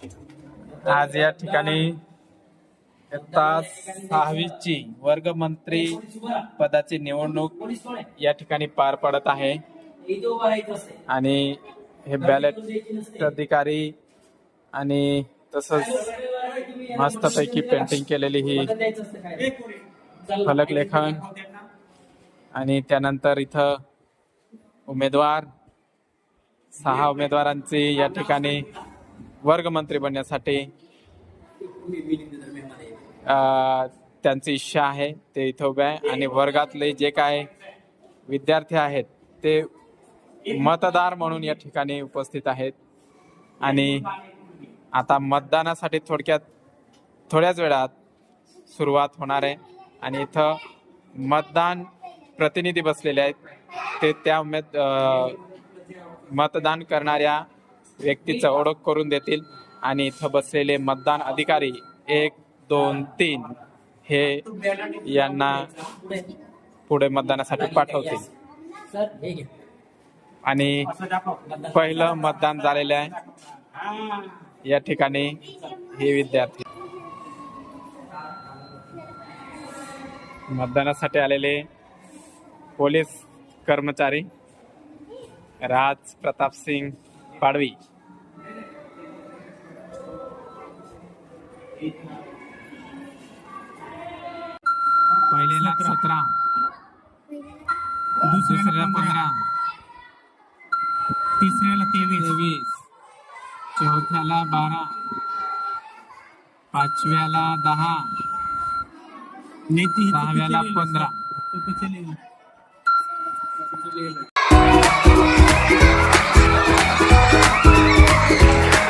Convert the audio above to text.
आज या ठिकाणी इयत्ता 6वीची वर्गमंत्री पदाची निवडणूक या ठिकाणी पार पडत आहे आणि हे बॅलेट अधिकारी आणि तसंच मस्तपैकी पेंटिंग केलेली ही फलकलेखन आणि त्यानंतर इथं उमेदवार 6 उमेदवारांची या ठिकाणी वर्गमंत्री बनण्यासाठी त्यांची इच्छा आहे ते इथं उभे आहे आणि वर्गातले जे काय विद्यार्थी आहेत ते मतदार म्हणून या ठिकाणी उपस्थित आहेत आणि आता मतदानासाठी थोड्याच वेळात सुरुवात होणार आहे आणि इथं मतदान प्रतिनिधी बसलेले आहेत ते त्या मतदान करणाऱ्या व्यक्तीचं ओळख करून देतील आणि इथं बसलेले मतदान अधिकारी 1, 2, 3 हे यांना पुढे मतदानासाठी पाठवतील आणि पहिलं मतदान झालेलं आहे या ठिकाणी हे विद्यार्थी मतदानासाठी आलेले पोलीस कर्मचारी राज प्रताप सिंग पाडवी पहिल्याला 17 दुसऱ्याला 15 तिसऱ्याला 23 चौथ्याला 12 पाचव्याला 10 सहाव्याला 15 Thank you.